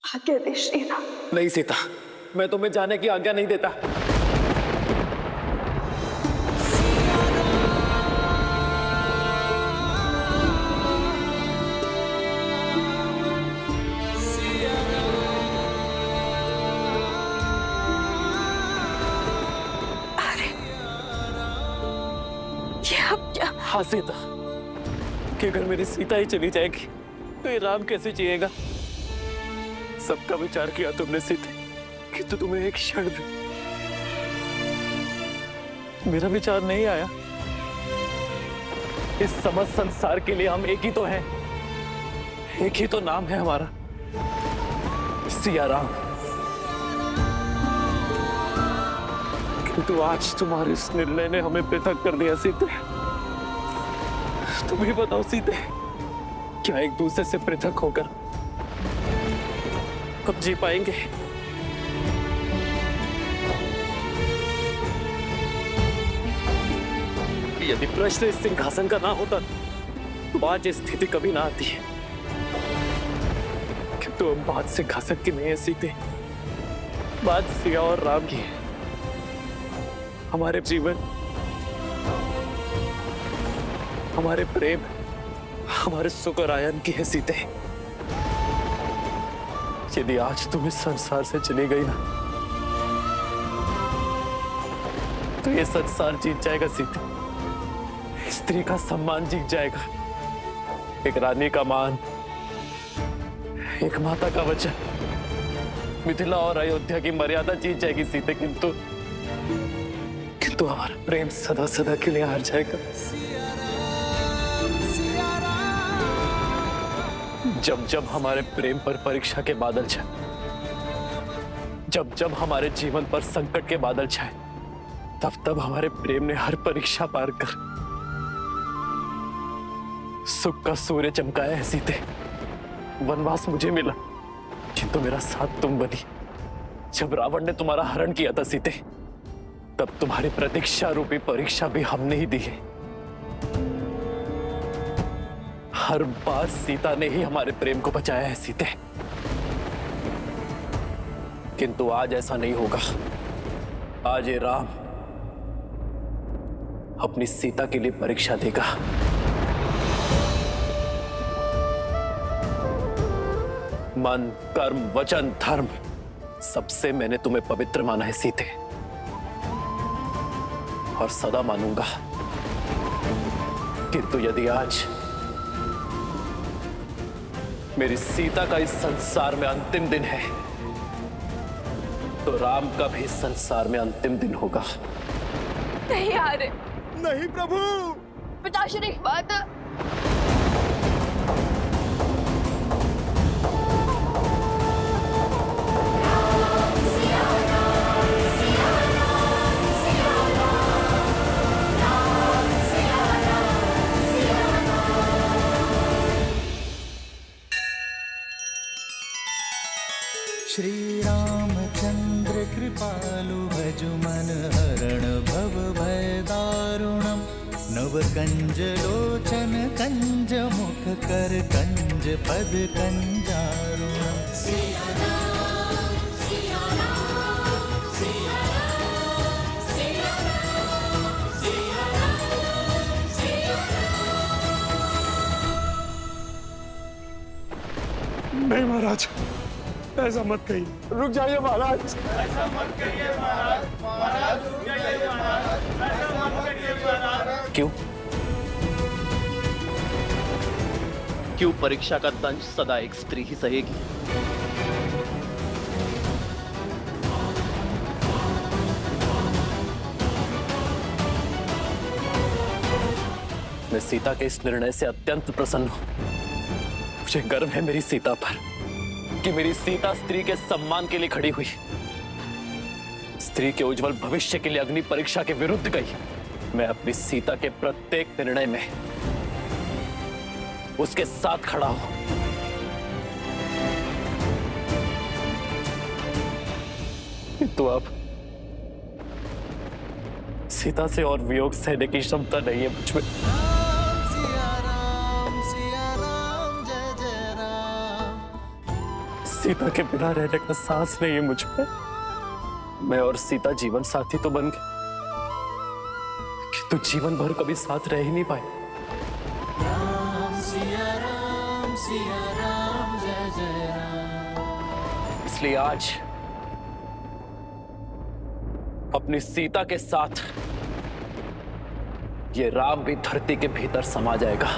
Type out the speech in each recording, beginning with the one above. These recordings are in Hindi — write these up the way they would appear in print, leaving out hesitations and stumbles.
आज्ञा दे श्री राम। नहीं सीता, मैं तुम्हें जाने की आज्ञा नहीं देता। अरे ये अब क्या? हाँ सीता, कि अगर मेरी सीता ही चली जाएगी तो ये राम कैसे जिएगा? सबका विचार किया तुमने सीते, कि तो तुम्हें एक क्षण भी मेरा विचार नहीं आया। इस समस्त संसार के लिए हम एक ही तो हैं, एक ही तो नाम है हमारा, सिया राम। किंतु आज तुम्हारे इस निर्णय ने हमें पृथक कर दिया सीते। तुम ही बताओ सीते, क्या एक दूसरे से पृथक होकर कब जी पाएंगे? यदि प्रश्न इस सिंहासन का ना होता तो आज स्थिति कभी ना आती है। किंतु अब बात सिंहासन की नहीं है सीते, बात सिया और राम की है। हमारे जीवन, हमारे प्रेम, हमारे सुख और आयन की है सीते। यदि आज तुम इस संसार से चली गई ना तो ये संसार जीत जाएगा सीते। स्त्री का सम्मान जीत जाएगा, एक रानी का मान, एक माता का वचन, मिथिला और अयोध्या की मर्यादा जीत जाएगी सीते। किंतु हमारा प्रेम सदा सदा के लिए हार जाएगा। जब जब हमारे प्रेम पर परीक्षा के बादल छाए, जब जब हमारे जीवन पर संकट के बादल छाए, तब तब हमारे प्रेम ने हर परीक्षा पार कर सुख का सूर्य चमकाया है सीते। वनवास मुझे मिला, किंतु मेरा साथ तुम बनी। जब रावण ने तुम्हारा हरण किया था सीते, तब तुम्हारी प्रतीक्षा रूपी परीक्षा भी हमने ही दी है। हर बार सीता ने ही हमारे प्रेम को बचाया है सीते। किंतु आज ऐसा नहीं होगा। आज ये राम अपनी सीता के लिए परीक्षा देगा। मन, कर्म, वचन, धर्म, सबसे मैंने तुम्हें पवित्र माना है सीते, और सदा मानूंगा। किंतु यदि आज मेरी सीता का इस संसार में अंतिम दिन है, तो राम का भी इस संसार में अंतिम दिन होगा। नहीं आ रहे। नहीं प्रभु। पिताश्री बात। श्री रामचंद्र कृपालु भजु मन हरण भव भय दारुणम। नव कंज लोचन कंज मुख कर कंज पद कंजारुणम। नहीं महाराज, ऐसा मत कहिए। रुक जाइए महाराज। ऐसा मत करिए महाराज। महाराज रुक जाइए महाराज। ऐसा मत करिए महाराज। क्यों? क्यों परीक्षा का दंश सदा एक स्त्री ही सहेगी? मैं सीता के इस निर्णय से अत्यंत प्रसन्न हूं। मुझे गर्व है मेरी सीता पर कि मेरी सीता स्त्री के सम्मान के लिए खड़ी हुई, स्त्री के उज्जवल भविष्य के लिए अग्नि परीक्षा के विरुद्ध गई। मैं अपनी सीता के प्रत्येक निर्णय में उसके साथ खड़ा हूं। तो अब सीता से और वियोग सहने की क्षमता नहीं है मुझ में। सीता के बिना रहने का सांस नहीं है मुझ पे। मैं और सीता जीवन साथी तो बन गए, किंतु जीवन भर कभी साथ रह ही नहीं पाए। सिया राम जय जय राम। इसलिए आज अपनी सीता के साथ ये राम भी धरती के भीतर समा जाएगा।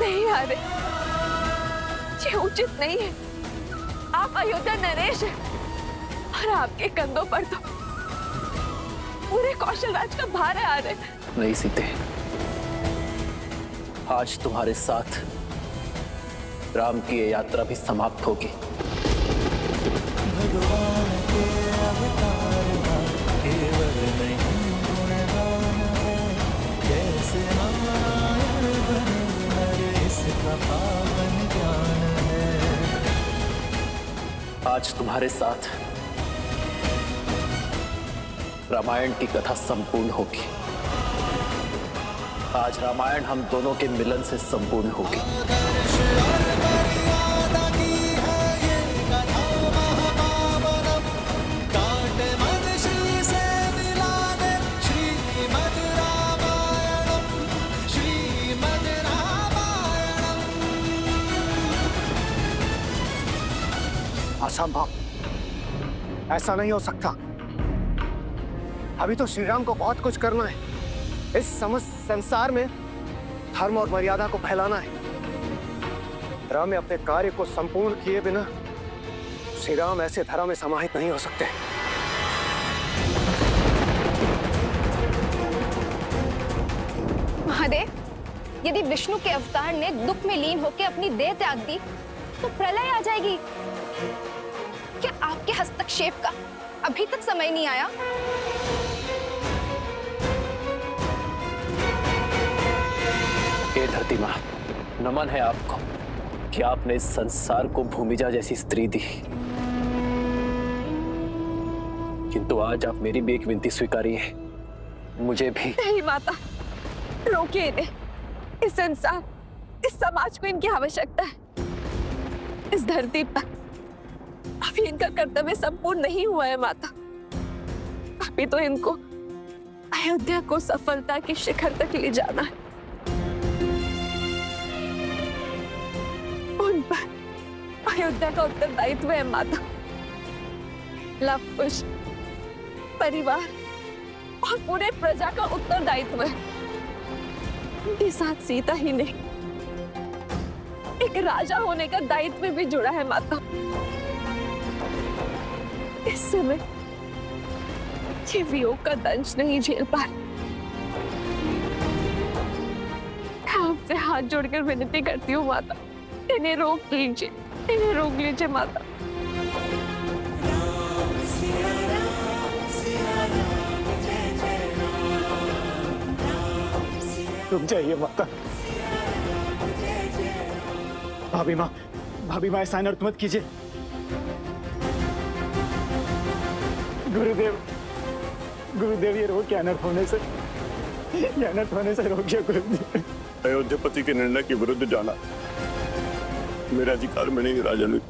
नहीं यार, ये उचित नहीं है। आप अयोध्या नरेश हैं और आपके कंधों पर तो पूरे कौशल राज का भार है यार। नहीं सीते, आज तुम्हारे साथ राम की ये यात्रा भी समाप्त होगी। भगवान के अवतार केवल नहीं गुणगान है, जैसे नारायण बने नर इसका पावन ज्ञान है। आज तुम्हारे साथ रामायण की कथा संपूर्ण होगी। आज रामायण हम दोनों के मिलन से संपूर्ण होगी। असंभव, ऐसा नहीं हो सकता। अभी तो श्री राम को बहुत कुछ करना है। इस समस्त संसार में धर्म और मर्यादा को फैलाना है। राम अपने कार्य को संपूर्ण किए बिना श्री राम ऐसे धरा में समाहित नहीं हो सकते। महादेव, यदि विष्णु के अवतार ने दुख में लीन होकर अपनी देह त्याग दी तो प्रलय आ जाएगी। क्या आपके हस्तक्षेप का अभी तक समय नहीं आया? हे धरती माँ, नमन है आपको कि आपने इस संसार को भूमिजा जैसी स्त्री दी। किंतु आज आप मेरी भी एक विनती स्वीकारिए, मुझे भी। नहीं माता, रोकिए इन्हें। इस संसार, इस समाज को इनकी आवश्यकता है। इस धरती पर अभी इनका कर्तव्य संपूर्ण नहीं हुआ है माता। अभी तो इनको अयोध्या को सफलता के शिखर तक ले जाना है। उन पर अयोध्या का उत्तरदायित्व है माता। लव कुश, परिवार और पूरे प्रजा का उत्तरदायित्व है। उनके साथ सीता ही नहीं, एक राजा होने का दायित्व भी जुड़ा है माता। इस समय ये वियोग का दंश नहीं झेल पा रही। मैं आपसे हाथ जोड़कर विनती करती हूँ माता, इन्हें रोक लीजिए, इन्हें रोक लीजिए माता। रुक जाइए माता। भाभी माँ, ऐसा अनर्थ मत कीजिए। गुरुदेव ये रोक क्या अनर्थ होने से, ये अनर्थ होने से रोकिए गुरुदेव। अयोध्यापति के निर्णय के विरुद्ध जाना मेरा अधिकार में नहीं राजन।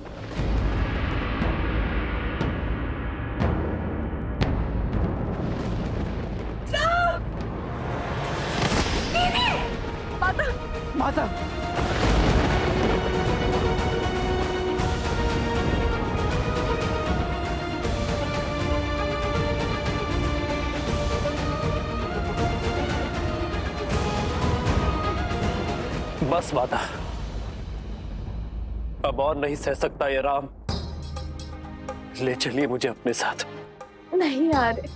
माता, बस माता, अब और नहीं सह सकता ये राम। ले चलिए मुझे अपने साथ। नहीं आ रहे,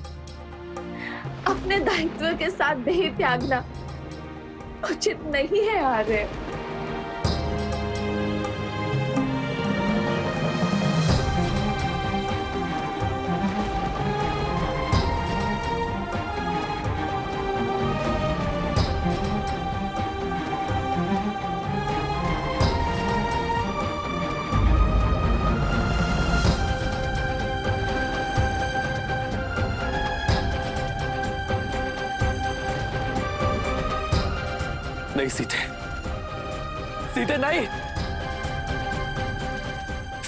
अपने दायित्व के साथ देह त्यागना उचित नहीं है आ रहे। नहीं सीते, सीते नहीं,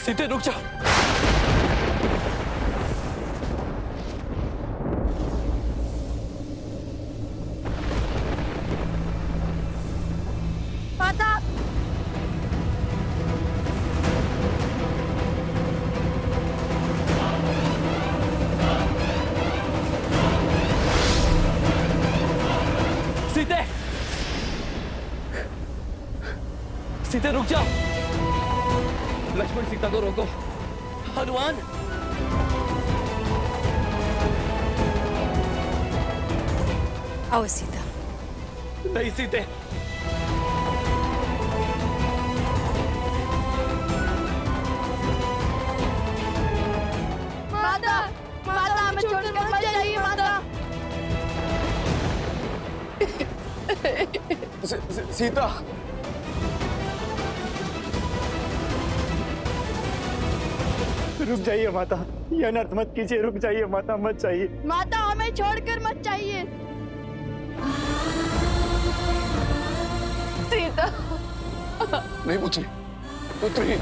सीते रुक जाओ। माता, सीते, सीते रुक जाओ। लक्ष्मण सीता को रोको। हनुमान, आओ सीता। नहीं सीते, माता, माता हमें छोड़कर मत जाइए माता। सीता, रुक जाइए माता, ये अनर्थ मत कीजिए, रुक जाइए माता, मत जाइए। माता हमें छोड़कर मत जाइए। सीता, नहीं पुत्री, पुत्री।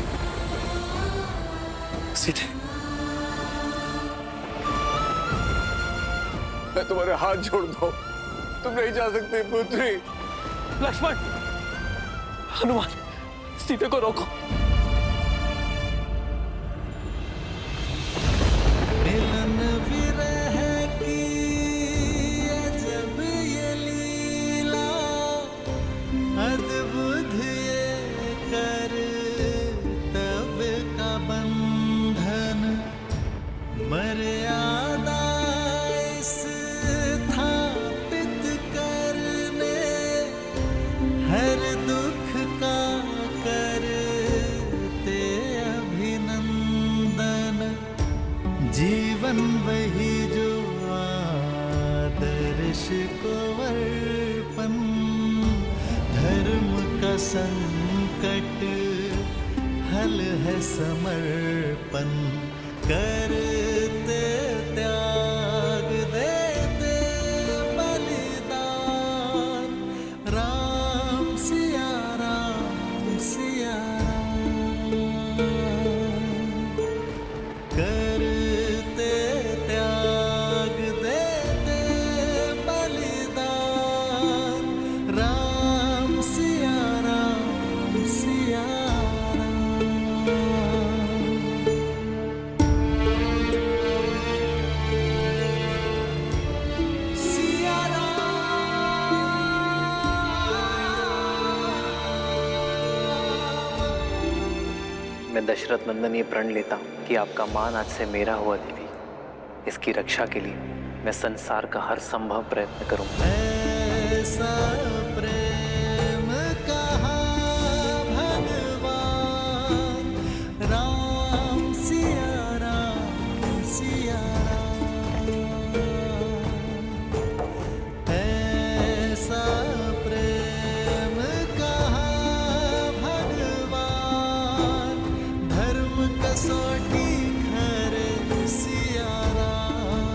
सीते, मैं तुम्हारे हाथ जोड़ दो, तुम नहीं जा सकते पुत्री। लक्ष्मण, हनुमान, सीते को रोको। मिलन विरह की अजब ये लीला, अद्भुत ये कर्तव्य का बंधन, मर्यादा स्थापित करने, हर दुख का करते अभिनंदन, जीवन वही जो आदर्श को अर्पण, धर्म का संकट हल है समर्पण, करते त्याग देते बलिदान, राम सिया राम सिया राम, करते त्याग देते बलिदान, राम सिया राम सिया राम। सिया राम। मैं दशरथ नंदन ये प्रण लेता हूँ कि आपका मान आज से मेरा हुआ देवी। इसकी रक्षा के लिए मैं संसार का हर संभव प्रयत्न करूंगा। ऐसा प्रेम कहा भगवान, राम सिया राम सिया राम। ऐसा प्रेम कहा भगवान, धर्म कसौटी खरे सिया राम।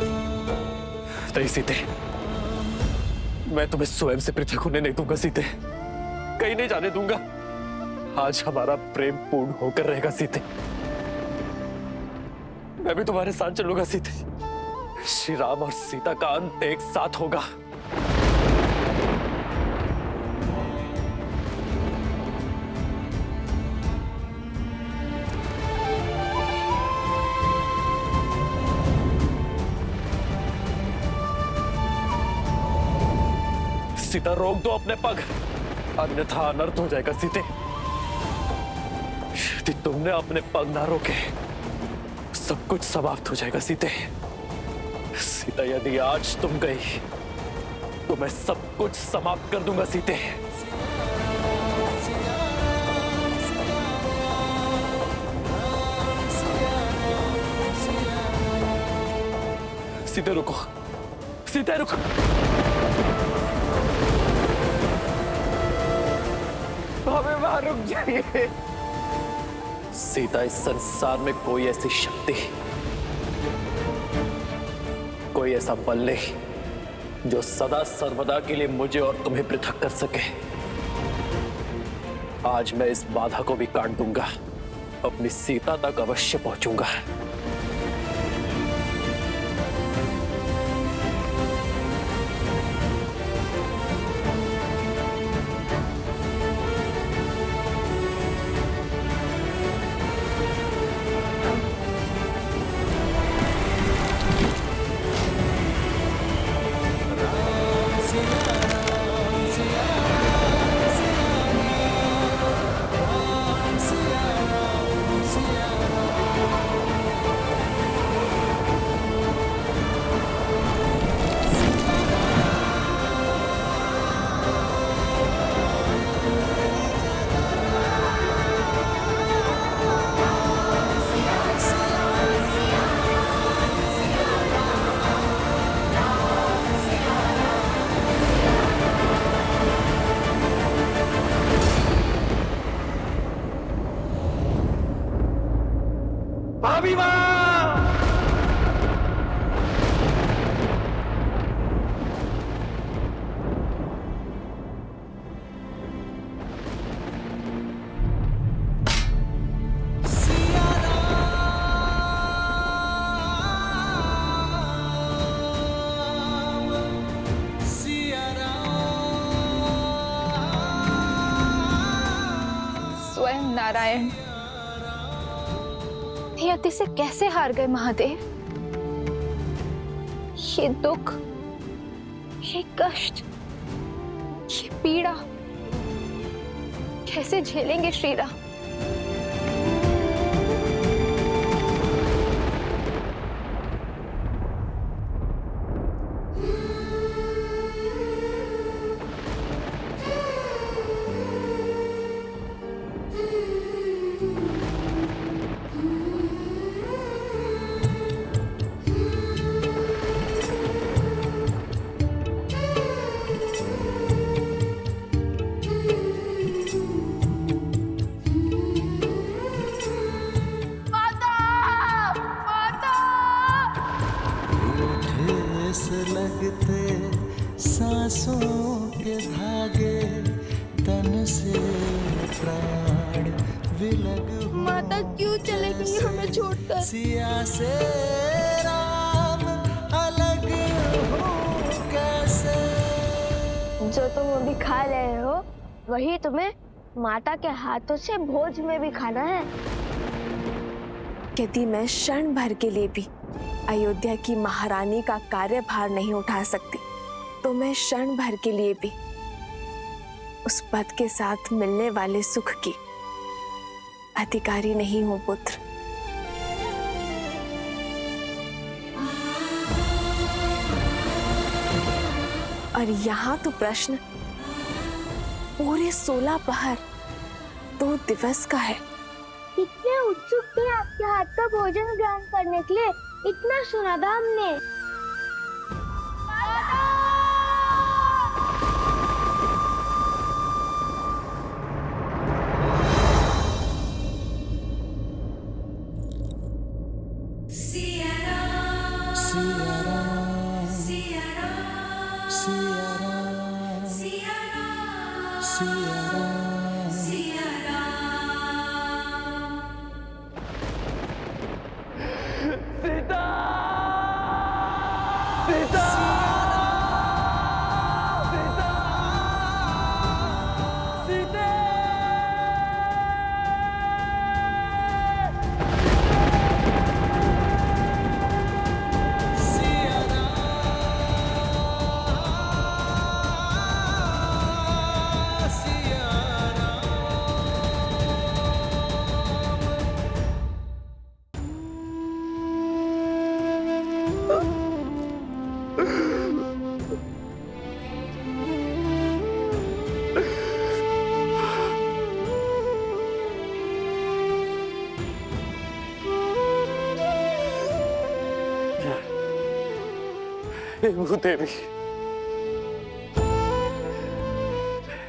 नहीं सीते, मैं तुम्हें स्वयं से पृथक होने नहीं दूंगा सीते, कहीं नहीं जाने दूंगा। आज हमारा प्रेम पूर्ण होकर रहेगा सीते। मैं भी तुम्हारे साथ चलूंगा सीते। श्री राम और सीता का अंत एक साथ होगा। सीता, रोक दो अपने पग, अन्यथा अनर्थ हो जाएगा सीते। यदि तुमने अपने पग ना रोके, सब कुछ समाप्त हो जाएगा सीते। सीता, यदि आज तुम गई तो मैं सब कुछ समाप्त कर दूंगा सीते। सीते रुको, सीते रुको। हमें वहां रुक जाइए। सीता, इस संसार में कोई ऐसी शक्ति, कोई ऐसा बल नहीं जो सदा सर्वदा के लिए मुझे और तुम्हें पृथक कर सके। आज मैं इस बाधा को भी काट दूंगा, अपनी सीता तक अवश्य पहुंचूंगा। स्वयं नारायण नियति से कैसे हार गए महादेव? ये दुख, ये कष्ट, ये पीड़ा कैसे झेलेंगे श्री राम? लगते सांसों के धागे, तन से प्राण विलग। माता क्यों चले गई हमें छोड़कर? सिया से राम अलग हो कैसे? जो तुम अभी खा रहे हो वही तुम्हें माता के हाथों से भोज में भी खाना है। यदि मैं क्षण भर के लिए भी अयोध्या की महारानी का कार्यभार नहीं उठा सकती, तो मैं क्षण भर के लिए भी उस पद के साथ मिलने वाले सुख की अधिकारी नहीं हूं पुत्र। और यहाँ तो प्रश्न पूरे 16 पहर 2 दिवस का है। कितने उत्सुक थे आपके हाथ का भोजन ग्रहण करने के लिए, इतना सुना था हमने। सिया राम, सिया राम, सिया राम, सिया राम, सिया राम, सिया राम, सिया राम। सीता! सीता! सीता! सीते! सिया राम, सिया हे भूदेवी,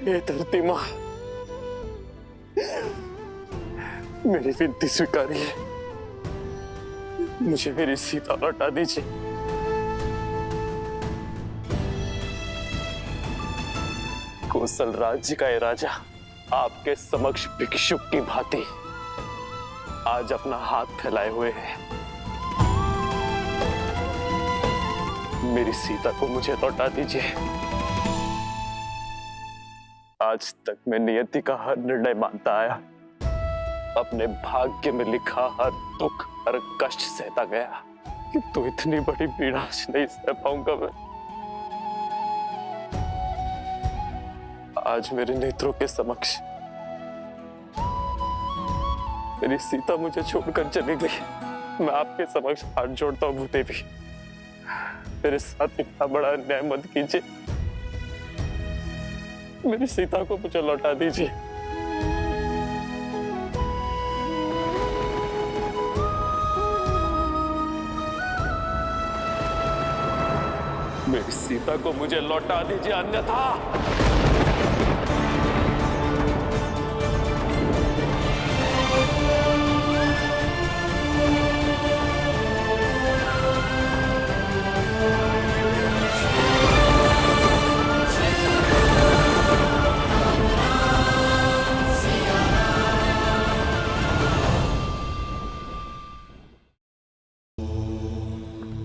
हे धरती माँ, मेरी विनती स्वीकारिए, मुझे मेरी सीता लौटा दीजिए। कौशल राज्य का ये राजा आपके समक्ष भिक्षुक की भांति आज अपना हाथ फैलाए हुए हैं। मेरी सीता को मुझे लौटा दीजिए। आज तक मैं नियति का हर निर्णय मानता आया, अपने भाग्य में लिखा हर दुख हर कष्ट सहता गया, किंतु इतनी बड़ी पीड़ा नहीं सह पाऊंगा मैं। आज मेरे नेत्रों के समक्ष मेरी सीता मुझे छोड़कर चली गई। मैं आपके समक्ष हाथ जोड़ता हूँ भूदेवी, मेरे साथ इतना बड़ा अन्याय मत कीजिए। मेरी सीता को मुझे लौटा दीजिए। मेरी सीता को मुझे लौटा दीजिए, अन्यथा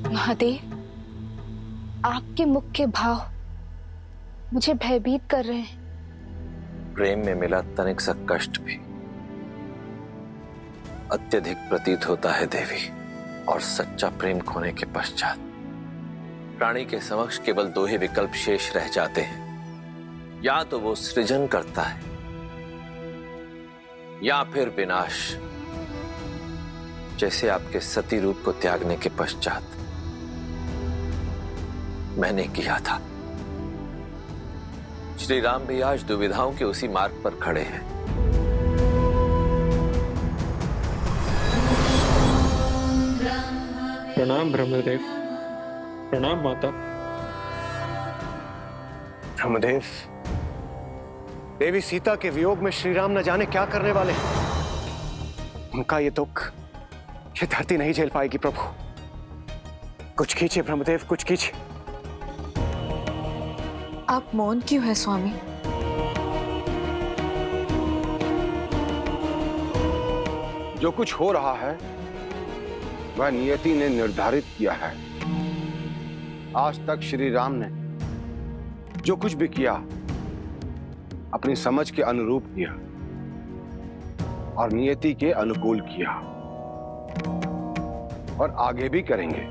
महादेव, आपके मुख के भाव मुझे भयभीत कर रहे हैं। प्रेम में मिला तनिक सा कष्ट भी अत्यधिक प्रतीत होता है देवी, और सच्चा प्रेम खोने के पश्चात प्राणी के समक्ष केवल दो ही विकल्प शेष रह जाते हैं, या तो वो सृजन करता है या फिर विनाश, जैसे आपके सती रूप को त्यागने के पश्चात मैंने किया था। श्री राम भी आज दुविधाओं के उसी मार्ग पर खड़े हैं। प्रणाम ब्रह्मदेव। प्रणाम माता। ब्रह्मदेव, देवी सीता के वियोग में श्री राम न जाने क्या करने वाले हैं। उनका ये दुख ये धरती नहीं झेल पाएगी प्रभु। कुछ कीजिए ब्रह्मदेव, कुछ कीजिए। आप मौन क्यों है स्वामी? जो कुछ हो रहा है वह नियति ने निर्धारित किया है। आज तक श्री राम ने जो कुछ भी किया अपनी समझ के अनुरूप किया और नियति के अनुकूल किया, और आगे भी करेंगे।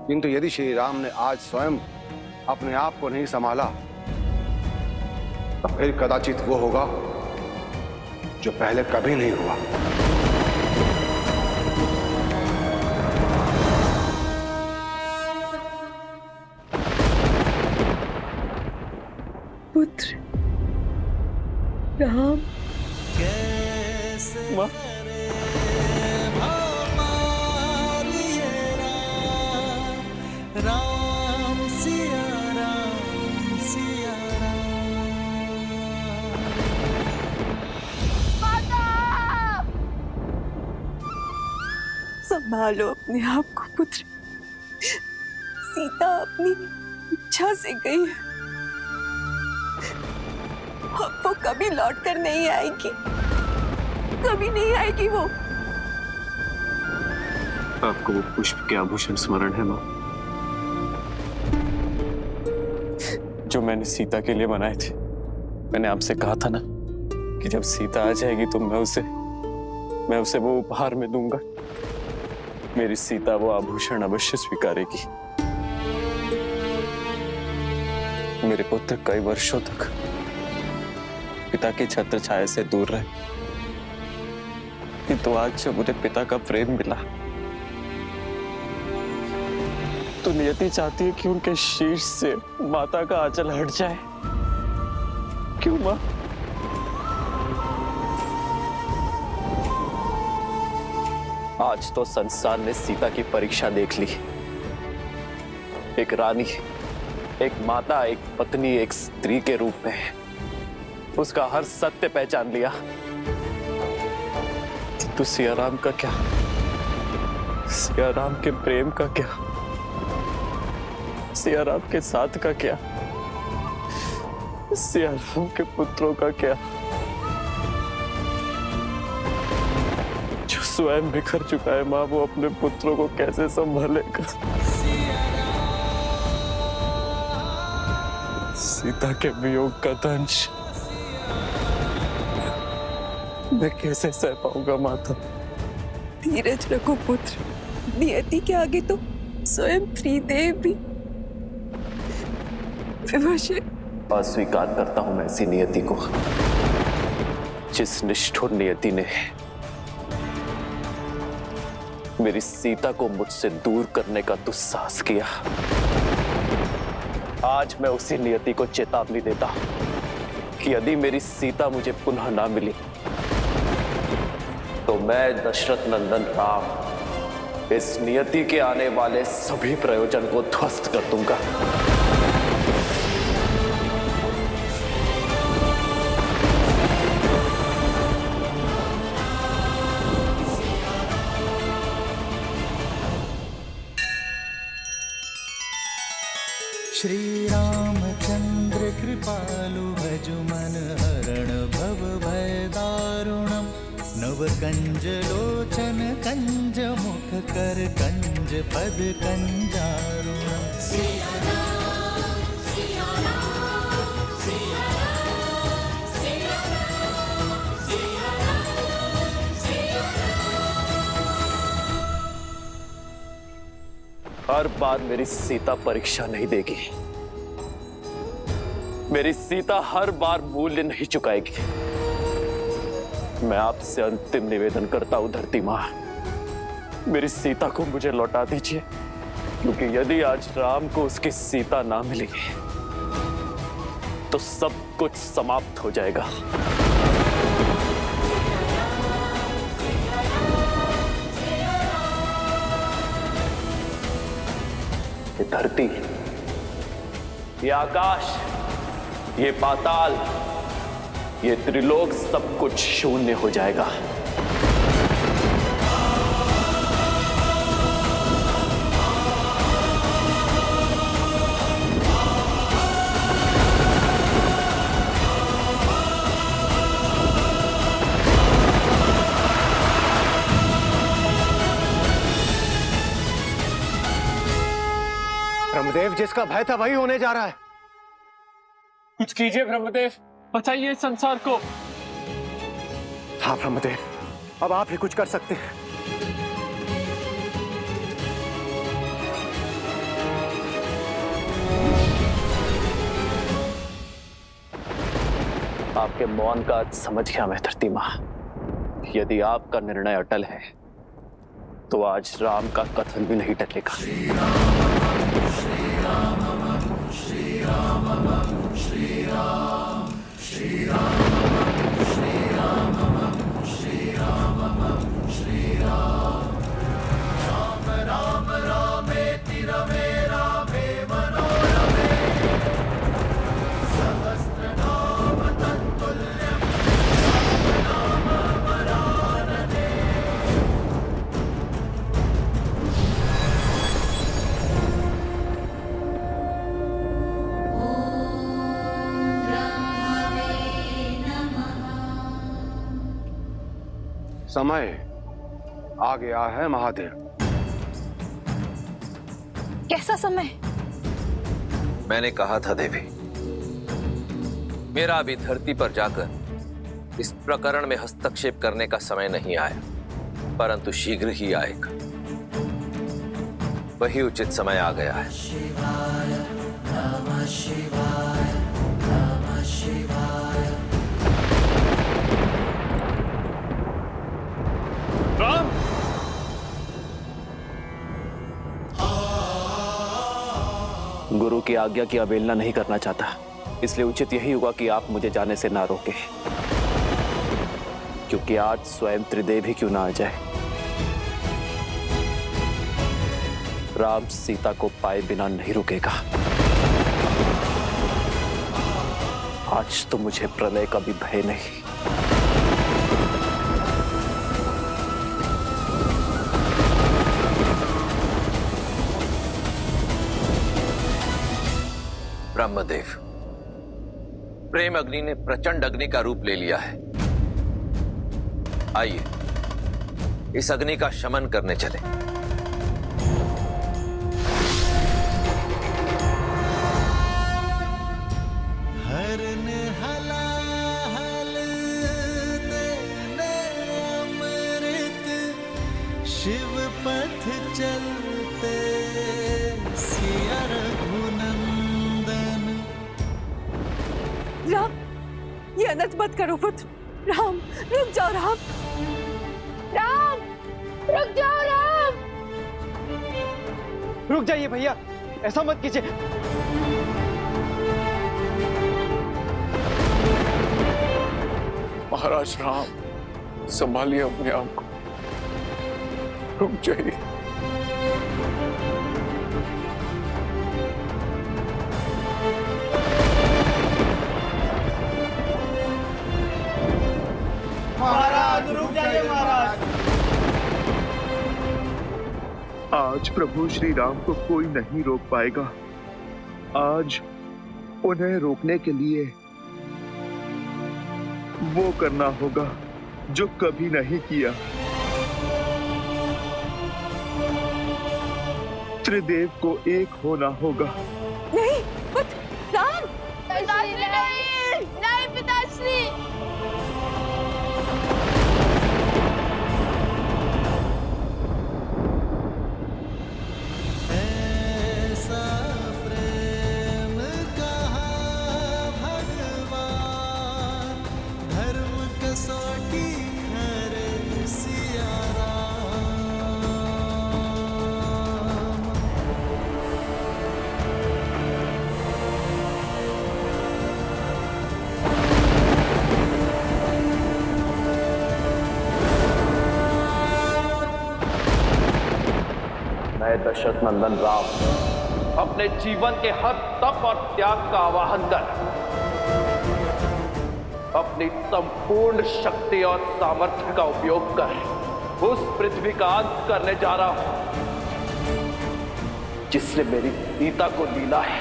किंतु यदि श्री राम ने आज स्वयं अपने आप को नहीं संभाला तो फिर कदाचित वो होगा जो पहले कभी नहीं हुआ। पुत्र राम। माँ, राम सिया राम सिया संभालो अपने आप को पुत्र। सीता अपनी इच्छा से गई है, अब वो कभी लौट कर नहीं आएगी, कभी नहीं आएगी वो। आपको वो पुष्प के आभूषण स्मरण है माँ, जो मैंने सीता के लिए बनाए थे। मैंने आपसे कहा था ना कि जब सीता आ जाएगी तो मैं उसे वो उपहार में दूंगा। मेरी सीता वो आभूषण अवश्य स्वीकारेगी। मेरे पुत्र कई वर्षों तक पिता की छत्र छाया से दूर रहे, किंतु आज जब उन्हें पिता का प्रेम मिला तो नियति चाहती है कि उनके शीश से माता का आंचल हट जाए। क्यों मां? आज तो संसार ने सीता की परीक्षा देख ली। एक रानी, एक माता, एक पत्नी, एक स्त्री के रूप में उसका हर सत्य पहचान लिया। तो सिया राम का क्या? सिया राम के प्रेम का क्या? सिया राम के साथ का क्या? सियाराम के पुत्रों का क्या, जो स्वयं बिखर चुका है माँ, वो अपने पुत्रों को कैसे संभालेगा? सीता के वियोग का दंश मैं कैसे सह पाऊंगा माता? धीरज रखो पुत्र, नियति के आगे तो स्वयं त्रिदेव भी विवश है। अस्वीकार करता हूं मैं ऐसी नियति को, जिस निष्ठुर नियति ने मेरी सीता को मुझसे दूर करने का दुस्साहस किया। आज मैं उसी नियति को चेतावनी देता हूं कि यदि मेरी सीता मुझे पुनः ना मिली तो मैं दशरथ नंदन राम इस नियति के आने वाले सभी प्रयोजन को ध्वस्त कर दूंगा। श्री रामचंद्र कृपालु भजु मन हरण भव भय दारुणम नव कंज लोचन कंज मुख कर कंज पद कंजारुणम। हर बार मेरी सीता परीक्षा नहीं देगी, मेरी सीता हर बार मूल्य नहीं चुकाएगी। मैं आपसे अंतिम निवेदन करता हूं धरती मां, मेरी सीता को मुझे लौटा दीजिए, क्योंकि यदि आज राम को उसकी सीता ना मिलेगी तो सब कुछ समाप्त हो जाएगा। ये धरती, ये आकाश, ये पाताल, ये त्रिलोक सब कुछ शून्य हो जाएगा। ब्रह्मदेव, जिसका भय था वही होने जा रहा है। कुछ कीजिए ब्रह्मदेव, बचाइए इस संसार को। हाँ ब्रह्मदेव, अब आप ही कुछ कर सकते हैं। आपके मौन का आज समझ गया मैं धरती मां। यदि आपका निर्णय अटल है तो आज राम का कथन भी नहीं टलेगा। श्री राम श्री राम श्री राम श्री राम श्री राम श्री राम श्री राम राम राम रामेति रमे रामे मनोरमे सहस्रनाम तत्तुल्यं राम नाम वरानने। समय आ गया है महादेव। कैसा समय? मैंने कहा था देवी, मेरा अभी धरती पर जाकर इस प्रकरण में हस्तक्षेप करने का समय नहीं आया, परंतु शीघ्र ही आएगा। वही उचित समय आ गया है। शिवाय नमः शिवाय नमः शिवाय। राम, गुरु की आज्ञा की अवहेलना नहीं करना चाहता, इसलिए उचित यही होगा कि आप मुझे जाने से ना रोकें, क्योंकि आज स्वयं त्रिदेव ही क्यों ना आ जाए। राम सीता को पाए बिना नहीं रुकेगा। आज तो मुझे प्रलय का भी भय नहीं। ब्रह्मदेव, प्रेम अग्नि ने प्रचंड अग्नि का रूप ले लिया है। आइए इस अग्नि का शमन करने चले। हरन हलाहल देने अमृत, शिव पथ चलते सिया रघुनंदन। राम, ये अनर्थ मत करो पुत्र। राम, रुक जाओ राम। राम, रुक जाओ राम। रुक जाइए भैया, ऐसा मत कीजिए। महाराज राम, संभालिए अपने आप को, रुक जाइए। महाराज रुक जाइए महाराज। आज प्रभु श्री राम को कोई नहीं रोक पाएगा। आज उन्हें रोकने के लिए वो करना होगा जो कभी नहीं किया। त्रिदेव को एक होना होगा। नहीं पुत्र, राम। पिताश्री नहीं, नहीं पिताश्री। ऐसा प्रेम कहा भगवान, धर्म कसौटी हरे सिया राम। मैं दशरथ नंदन राम अपने जीवन के हर तप और त्याग का आवाहन कर अपनी संपूर्ण शक्ति और सामर्थ्य का उपयोग कर उस पृथ्वी का अंत करने जा रहा हूं जिसने मेरी सीता को लीला है।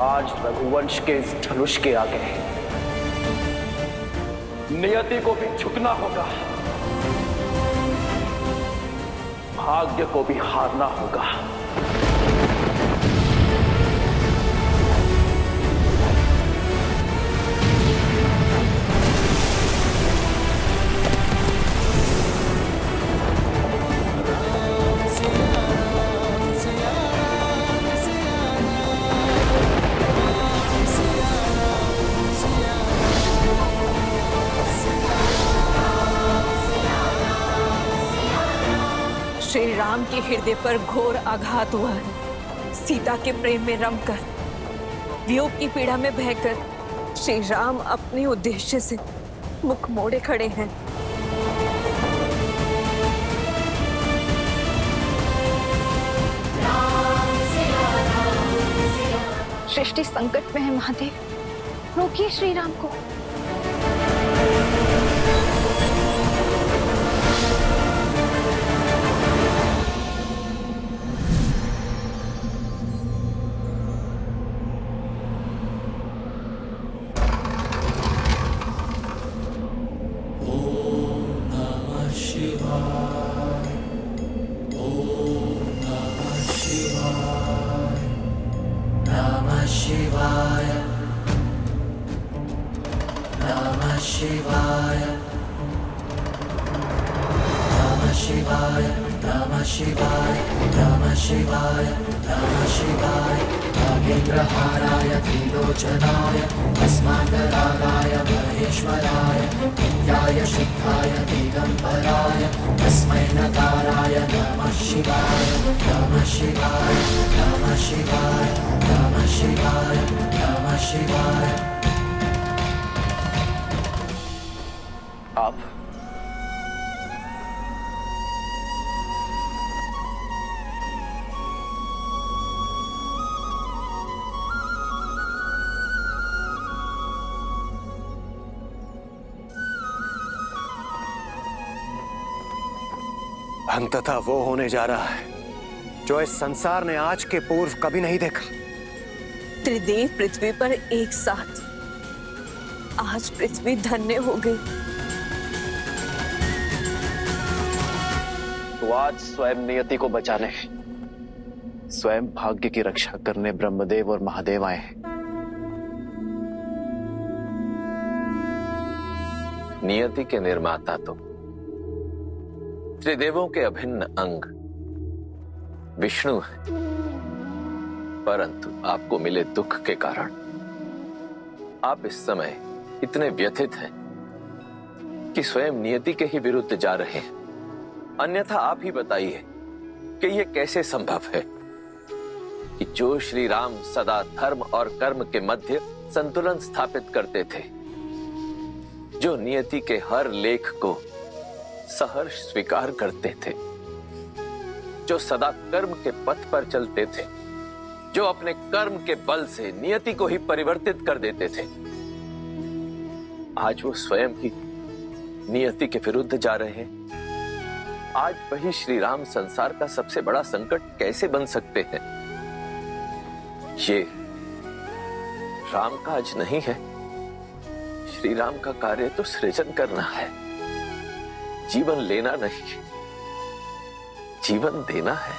आज रघुवंश के इस धनुष के आगे नियति को भी झुकना होगा, भाग्य को भी हारना होगा। श्री राम के हृदय पर घोर आघात हुआ है। सीता के प्रेम में रमकर, वियोग की पीड़ा में बहकर श्री राम अपने उद्देश्य से मुख मोड़े खड़े हैं। सृष्टि संकट में है महादेव, रोकिए श्री राम को। शिवाय नमः शिवाय नमः शिवाय नमः शिवाय नमः शिवाय नमः शिवाय नागेन्द्रहाराय त्रिलोचनाय अस्माकरागाय महेश्वराय नित्याय शुद्धाय दिगंबराय तस्मै नकाराय नमः शिवाय नमः शिवाय नमः शिवाय नमः शिवाय नमः शिवाय। आप अंततः वो होने जा रहा है जो इस संसार ने आज के पूर्व कभी नहीं देखा। त्रिदेव पृथ्वी पर एक साथ, आज पृथ्वी धन्य हो गई। तो आज स्वयं नियति को बचाने, स्वयं भाग्य की रक्षा करने ब्रह्मदेव और महादेव आए हैं। नियति के निर्माता तो त्रिदेवों के अभिन्न अंग विष्णु है, परंतु आपको मिले दुख के कारण आप इस समय इतने व्यथित हैं कि स्वयं नियति के ही विरुद्ध जा रहे हैं। अन्यथा आप ही बताइए कि यह कैसे संभव है कि जो श्री राम सदा धर्म और कर्म के मध्य संतुलन स्थापित करते थे, जो नियति के हर लेख को सहर्ष स्वीकार करते थे, जो सदा कर्म के पथ पर चलते थे, जो अपने कर्म के बल से नियति को ही परिवर्तित कर देते थे, आज वो स्वयं ही नियति के विरुद्ध जा रहे हैं। आज वही श्री राम संसार का सबसे बड़ा संकट कैसे बन सकते हैं? ये राम काज नहीं है। श्री राम का कार्य तो सृजन करना है, जीवन लेना नहीं, जीवन देना है।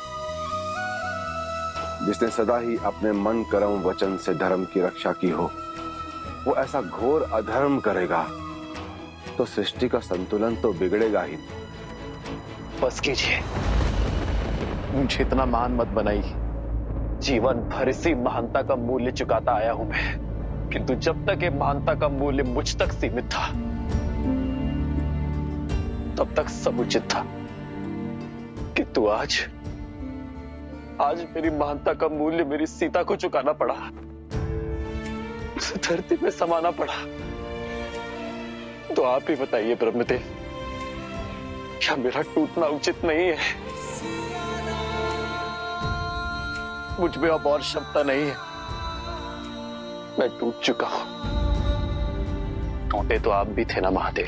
जिसने सदा ही अपने मन कर्म वचन से धर्म की रक्षा की हो, वो ऐसा घोर अधर्म करेगा तो सृष्टि का संतुलन तो बिगड़ेगा ही। बस कीजिए, मुझे इतना महान मत बनाइए। जीवन भर इसी महानता का मूल्य चुकाता आया हूं मैं, किंतु जब तक ये महानता का मूल्य मुझ तक सीमित था, तब तक सब उचित था। किंतु आज मेरी महानता का मूल्य मेरी सीता को चुकाना पड़ा, उसे धरती में समाना पड़ा। तो आप ही बताइए ब्रह्मदेव, क्या मेरा टूटना उचित नहीं है? मुझ में अब और क्षमता नहीं है, मैं टूट चुका हूं। टूटे तो आप भी थे ना महादेव,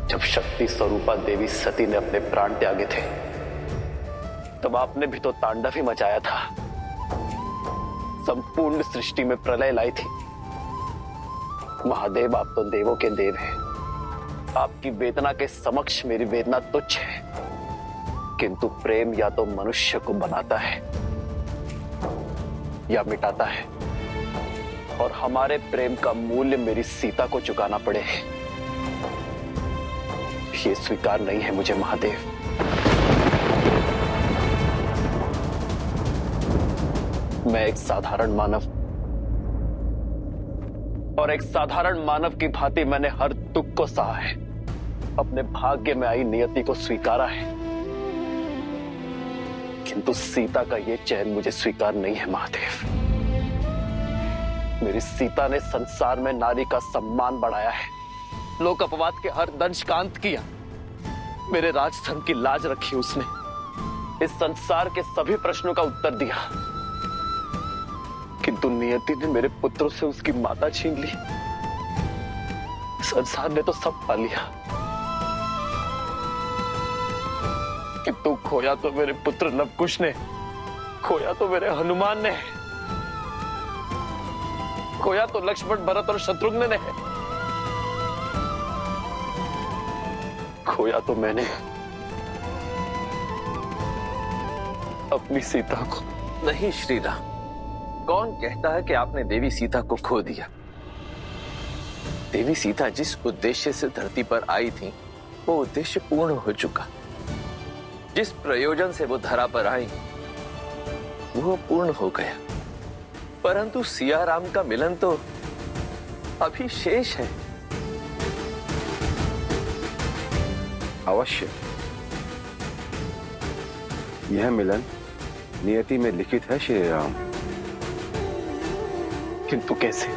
जब शक्ति स्वरूपा देवी सती ने अपने प्राण त्यागे थे, तब आपने भी तो तांडव ही मचाया था, संपूर्ण सृष्टि में प्रलय लाई थी। महादेव, आप तो देवों के देव हैं, आपकी वेदना के समक्ष मेरी वेदना तुच्छ है। किंतु प्रेम या तो मनुष्य को बनाता है या मिटाता है, और हमारे प्रेम का मूल्य मेरी सीता को चुकाना पड़े, ये स्वीकार नहीं है मुझे महादेव। मैं एक साधारण मानव, और एक साधारण मानव की भांति मैंने हर दुख को सहा है, अपने भाग्य में आई नियति को स्वीकारा है। किंतु सीता का ये चैन मुझे स्वीकार नहीं है महादेव। मेरी सीता ने संसार में नारी का सम्मान बढ़ाया है, लोक अपवाद के हर दंश का अंत किया, मेरे राजधन की लाज रखी उसने, इस संसार के सभी प्रश्नों का उत्तर दिया। किंतु नियति ने मेरे पुत्रों से उसकी माता छीन ली, संसार ने तो सब पा लिया, किंतु खोया तो मेरे पुत्र नवकुश ने, खोया तो मेरे हनुमान ने, खोया तो लक्ष्मण, भरत और शत्रुघ्न ने, खोया तो मैंने अपनी सीता को। नहीं श्री राम, कौन कहता है कि आपने देवी सीता को खो दिया? देवी सीता जिस उद्देश्य से धरती पर आई थी, वो उद्देश्य पूर्ण हो चुका। जिस प्रयोजन से वो धरा पर आई, वो पूर्ण हो गया। परंतु सिया राम का मिलन तो अभी शेष है। अवश्य, यह मिलन नियति में लिखित है श्री राम। किंतु कैसे?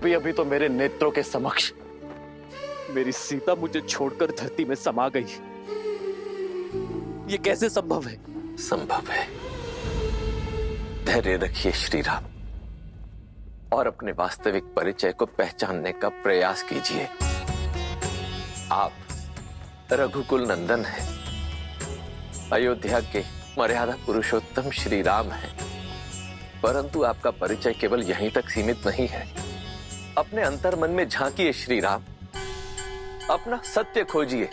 अभी तो मेरे नेत्रों के समक्ष मेरी सीता मुझे छोड़कर धरती में समा गई, ये कैसे संभव है? संभव है। धैर्य रखिए श्री राम, और अपने वास्तविक परिचय को पहचानने का प्रयास कीजिए। आप रघुकुल नंदन हैं, अयोध्या के मर्यादा पुरुषोत्तम श्री राम हैं, परंतु आपका परिचय केवल यहीं तक सीमित नहीं है। अपने अंतर्मन में झांकिए श्री राम, अपना सत्य खोजिए,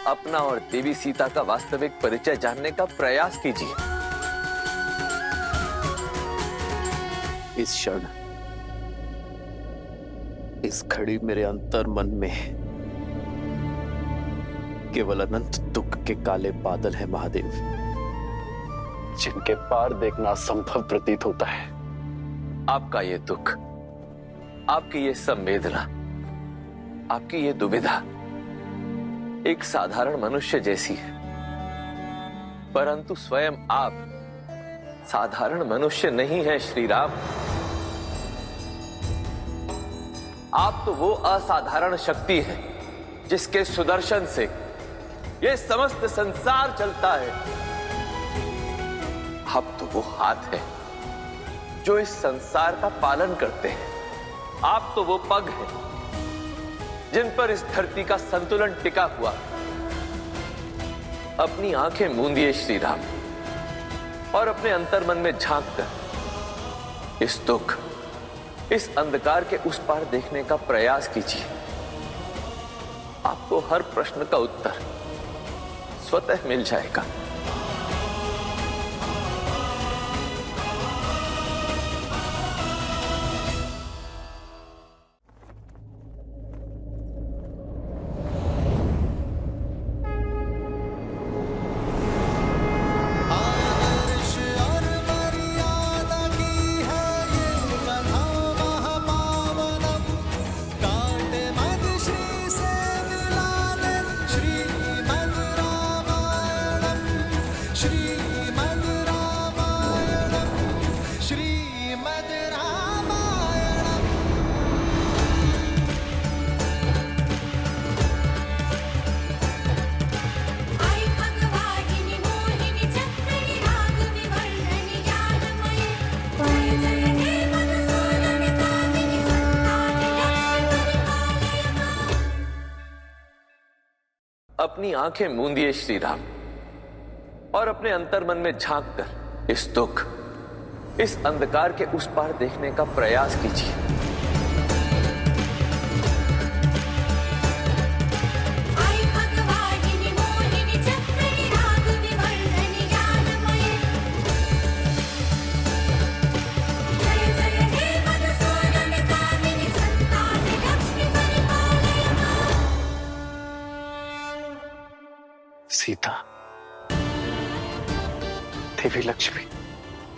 अपना और देवी सीता का वास्तविक परिचय जानने का प्रयास कीजिए। इस क्षण, इस घड़ी मेरे अंतर्मन में केवल अनंत दुख के काले बादल हैं महादेव, जिनके पार देखना असंभव प्रतीत होता है। आपका ये दुख, आपकी ये संवेदना, आपकी ये दुविधा एक साधारण मनुष्य जैसी है, परंतु स्वयं आप साधारण मनुष्य नहीं है श्री राम। आप तो वो असाधारण शक्ति है जिसके सुदर्शन से ये समस्त संसार चलता है। आप तो वो हाथ है जो इस संसार का पालन करते हैं। आप तो वो पग हैं जिन पर इस धरती का संतुलन टिका हुआ। अपनी आंखें मूंदिए श्री राम और अपने अंतर्मन में झांक कर इस दुख, इस अंधकार के उस पार देखने का प्रयास कीजिए। आपको हर प्रश्न का उत्तर स्वतः मिल जाएगा। अपनी आंखें मूंदिए श्री राम और अपने अंतर्मन में झांक कर इस दुख, इस अंधकार के उस पार देखने का प्रयास कीजिए। सीता, देवी लक्ष्मी।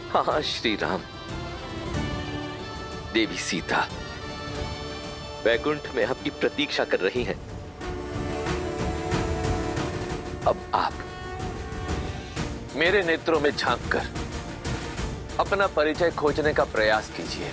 हाँ श्री राम, देवी सीता वैकुंठ में आपकी प्रतीक्षा कर रही हैं। अब आप मेरे नेत्रों में झांककर अपना परिचय खोजने का प्रयास कीजिए।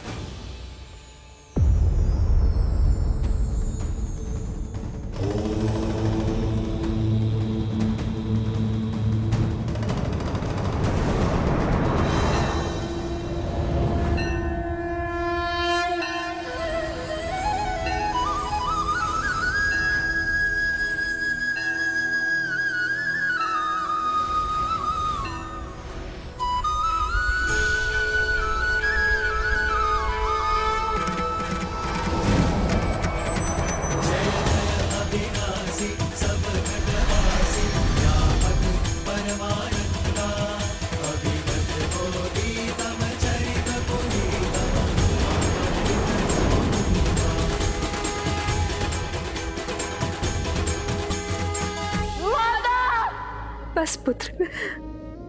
बस पुत्र,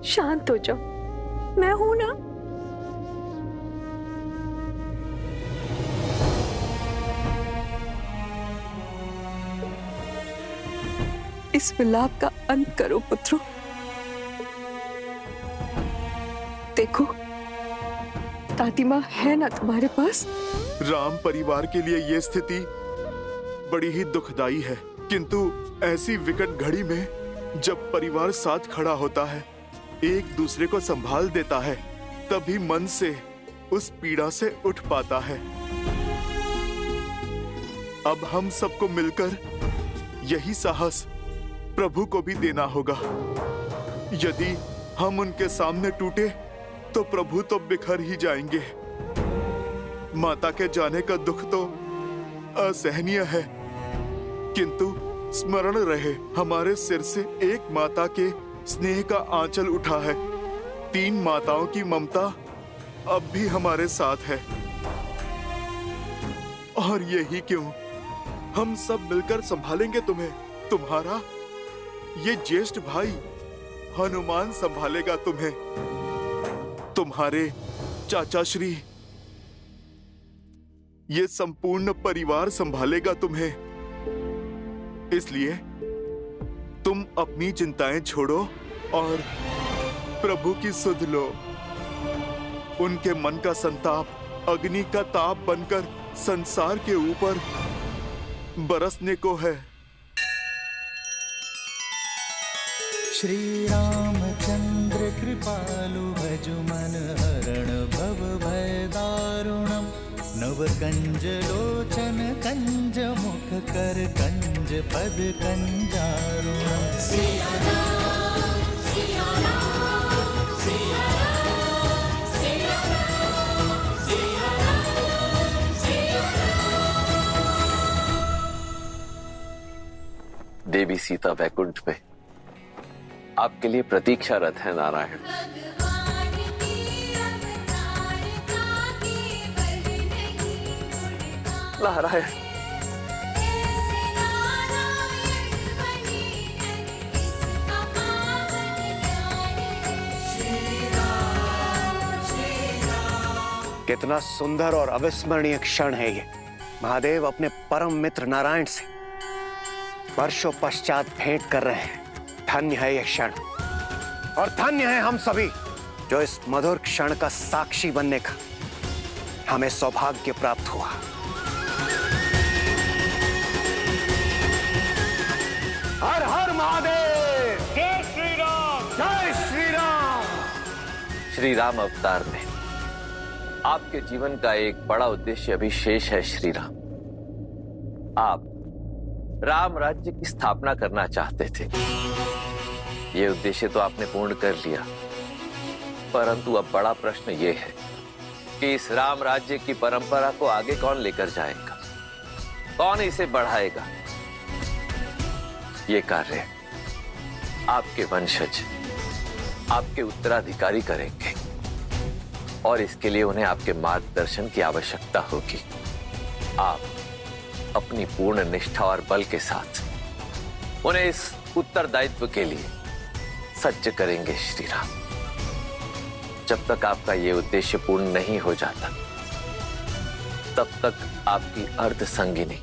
शांत हो जाओ, मैं हूं ना। इस विलाप का अंत करो पुत्रों। देखो, दादी माँ है ना तुम्हारे पास। राम परिवार के लिए यह स्थिति बड़ी ही दुखदाई है, किंतु ऐसी विकट घड़ी में जब परिवार साथ खड़ा होता है, एक दूसरे को संभाल देता है, तभी मन से उस पीड़ा से उठ पाता है। अब हम सबको मिलकर यही साहस प्रभु को भी देना होगा। यदि हम उनके सामने टूटे तो प्रभु तो बिखर ही जाएंगे। माता के जाने का दुख तो असहनीय है, किंतु स्मरण रहे हमारे सिर से एक माता के स्नेह का आंचल उठा है। 3 माताओं की ममता अब भी हमारे साथ है। और यही क्यों, हम सब मिलकर संभालेंगे तुम्हें। तुम्हारा ये ज्येष्ठ भाई हनुमान संभालेगा तुम्हें। तुम्हारे चाचा श्री, ये संपूर्ण परिवार संभालेगा तुम्हें। इसलिए तुम अपनी चिंताएं छोड़ो और प्रभु की सुध लो। उनके मन का संताप अग्नि का ताप बनकर संसार के ऊपर बरसने को है। श्री रामचंद्र कृपालु भजु मन हरण भव भय दारुणम। नव कंज लोचन कंज मुख कर कंज पद कंजारुणम। सिया राम, सिया राम, सिया राम, सिया राम, सिया राम, सिया राम। देवी सीता वैकुंठ में आपके लिए प्रतीक्षारत है नारायण। नारायण, कितना सुंदर और अविस्मरणीय क्षण है ये। महादेव अपने परम मित्र नारायण से वर्षों पश्चात भेंट कर रहे हैं। धन्य है ये क्षण, और धन्य है हम सभी जो इस मधुर क्षण का साक्षी बनने का हमें सौभाग्य प्राप्त हुआ। हर हर महादेव, जय श्री राम, जय श्री राम। श्री राम अवतार में आपके जीवन का एक बड़ा उद्देश्य अभी शेष है। श्री राम, आप राम राज्य की स्थापना करना चाहते थे। ये उद्देश्य तो आपने पूर्ण कर लिया, परंतु अब बड़ा प्रश्न ये है कि इस राम राज्य की परंपरा को आगे कौन लेकर जाएगा, कौन इसे बढ़ाएगा। ये कार्य आपके वंशज, आपके उत्तराधिकारी करेंगे, और इसके लिए उन्हें आपके मार्गदर्शन की आवश्यकता होगी। आप अपनी पूर्ण निष्ठा और बल के साथ उन्हें इस उत्तरदायित्व के लिए सज्ज करेंगे। श्री राम, जब तक आपका यह उद्देश्य पूर्ण नहीं हो जाता, तब तक आपकी अर्ध संगिनी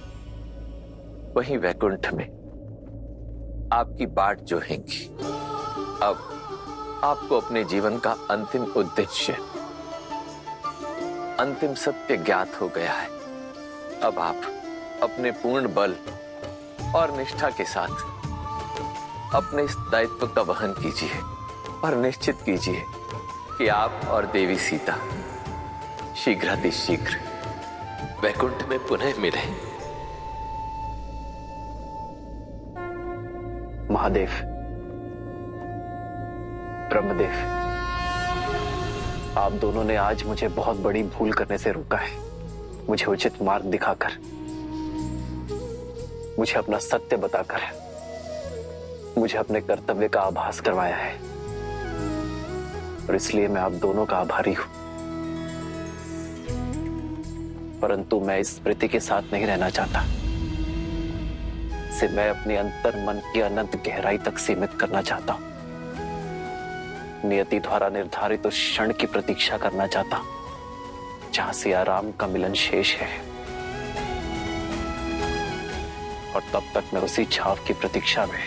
वहीं वैकुंठ में आपकी बाट जोहेंगी। अब आपको अपने जीवन का अंतिम उद्देश्य, अंतिम सत्य ज्ञात हो गया है। अब आप अपने पूर्ण बल और निष्ठा के साथ अपने इस दायित्व का वहन कीजिए और निश्चित कीजिए कि आप और देवी सीता शीघ्रातिशीघ्र वैकुंठ में पुनः मिले। महादेव, ब्रह्मदेव, आप दोनों ने आज मुझे बहुत बड़ी भूल करने से रोका है। मुझे उचित मार्ग दिखाकर, मुझे अपना सत्य बताकर, मुझे अपने कर्तव्य का आभास करवाया है, और इसलिए मैं आप दोनों का आभारी हूं। परंतु मैं इस स्मृति के साथ नहीं रहना चाहता। इसे मैं अपने अंतर मन की अनंत गहराई तक सीमित करना चाहता हूं। नियति द्वारा निर्धारित उस क्षण की प्रतीक्षा करना चाहता हूं जहां सिया राम का मिलन शेष है, और तब तक मैं उसी छाव की प्रतीक्षा में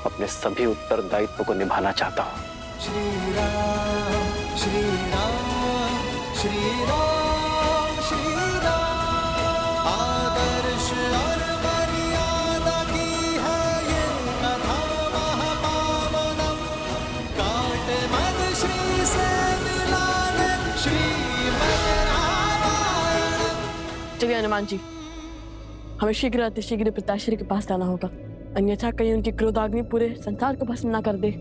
अपने सभी उत्तरदायित्व को निभाना चाहता हूं। श्री राम, श्री राम, श्री राम, श्री राम। आदर्श और मर्यादा की है ये कथा महापावनम। काट मद श्री से मिलाने श्रीमद् रामायण। चलिए हनुमान जी, हमें शीघ्र अतिशीघ्र पिताश्री के पास जाना होगा, अन्यथा कहीं उनकी क्रोधाग्नि पूरे संसार को भस्म न कर दे।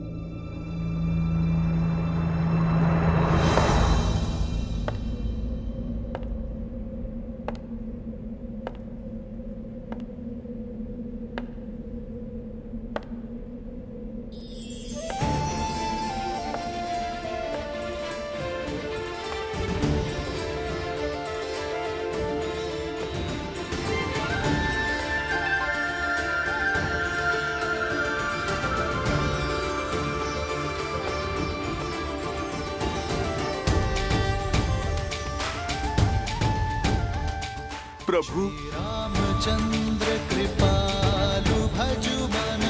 प्रभु रामचंद्र कृपालु भजु मन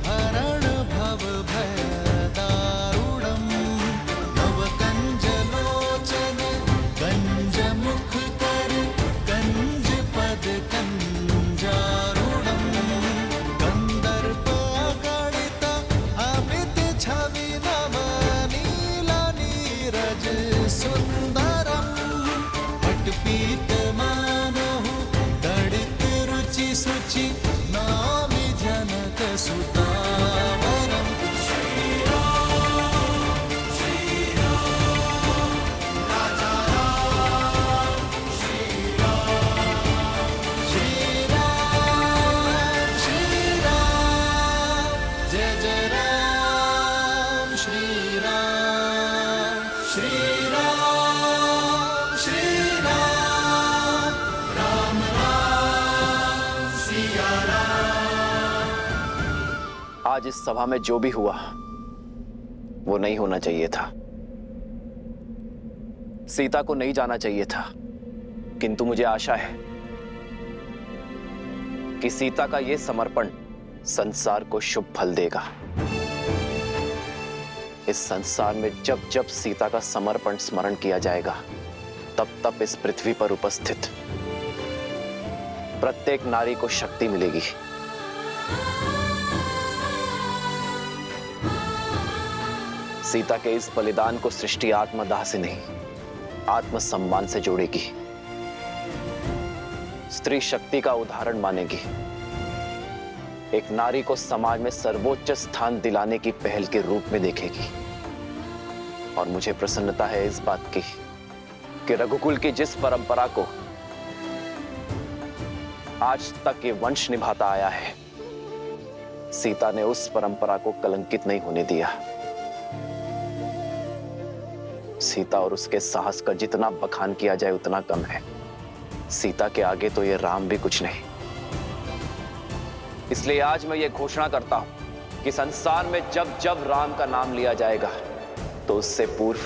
हरण भव भय दारुणम नव कंज लोचन कंज मुख कर कंज पद कंजारुणम कंदर्प गणित अमित छवि नव नीला नीरज सुंदरम पटपीत सुचि नामि जनक सुतावरम श्री राम राजा राम श्री राम जय जय राम श्री राम राम आज इस सभा में जो भी हुआ वो नहीं होना चाहिए था। सीता को नहीं जाना चाहिए था, किंतु मुझे आशा है कि सीता का यह समर्पण संसार को शुभ फल देगा। इस संसार में जब जब सीता का समर्पण स्मरण किया जाएगा, तब तब इस पृथ्वी पर उपस्थित प्रत्येक नारी को शक्ति मिलेगी। सीता के इस बलिदान को सृष्टि आत्मदाह से नहीं, आत्मसम्मान से जोड़ेगी। स्त्री शक्ति का उदाहरण मानेगी। एक नारी को समाज में सर्वोच्च स्थान दिलाने की पहल के रूप में देखेगी। और मुझे प्रसन्नता है इस बात की कि रघुकुल की जिस परंपरा को आज तक ये वंश निभाता आया है, सीता ने उस परंपरा को कलंकित नहीं होने दिया। सीता और उसके साहस का जितना बखान किया जाए उतना कम है। सीता के आगे तो ये राम भी कुछ नहीं। इसलिए आज मैं ये घोषणा करता हूं कि संसार में जब जब राम का नाम लिया जाएगा तो उससे पूर्व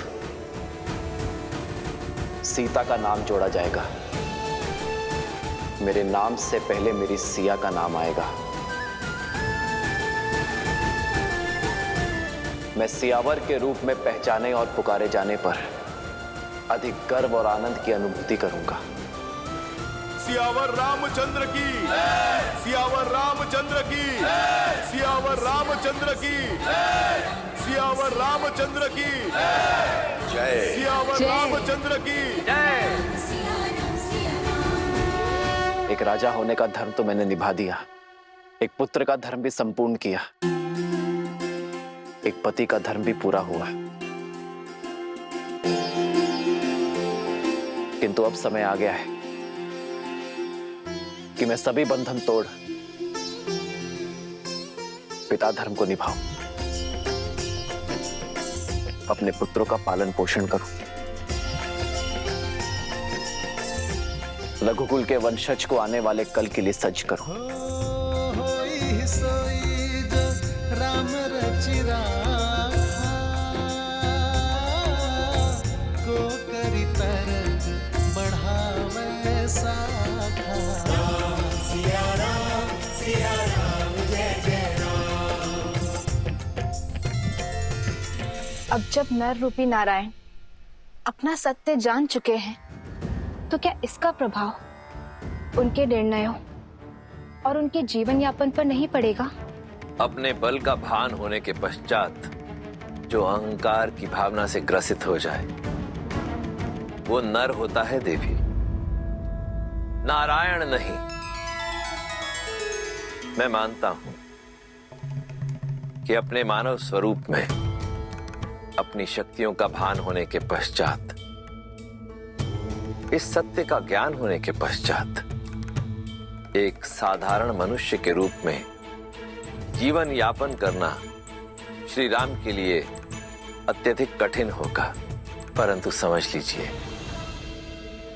सीता का नाम जोड़ा जाएगा। मेरे नाम से पहले मेरी सिया का नाम आएगा। मैं सियावर के रूप में पहचाने और पुकारे जाने पर अधिक गर्व और आनंद की अनुभूति करूंगा। सियावर रामचंद्र की, सियावर रामचंद्र की, सियावर रामचंद्र की, सियावर रामचंद्र की जय, सियावर रामचंद्र की जय। एक राजा होने का धर्म तो मैंने निभा दिया, एक पुत्र का धर्म भी संपूर्ण किया, एक पति का धर्म भी पूरा हुआ। किंतु अब समय आ गया है कि मैं सभी बंधन तोड़ पिता धर्म को निभाऊं, अपने पुत्रों का पालन पोषण करूं, रघुकुल के वंशज को आने वाले कल के लिए सज्ज करूं। राम रचिरा को करी तरज बढ़ावे साखा। सिया राम जय जय राम। अब जब नर रूपी नारायण अपना सत्य जान चुके हैं, तो क्या इसका प्रभाव उनके निर्णयों और उनके जीवन यापन पर नहीं पड़ेगा? अपने बल का भान होने के पश्चात जो अहंकार की भावना से ग्रसित हो जाए वो नर होता है देवी, नारायण नहीं। मैं मानता हूं कि अपने मानव स्वरूप में अपनी शक्तियों का भान होने के पश्चात, इस सत्य का ज्ञान होने के पश्चात, एक साधारण मनुष्य के रूप में जीवन यापन करना श्री राम के लिए अत्यधिक कठिन होगा। परंतु समझ लीजिए,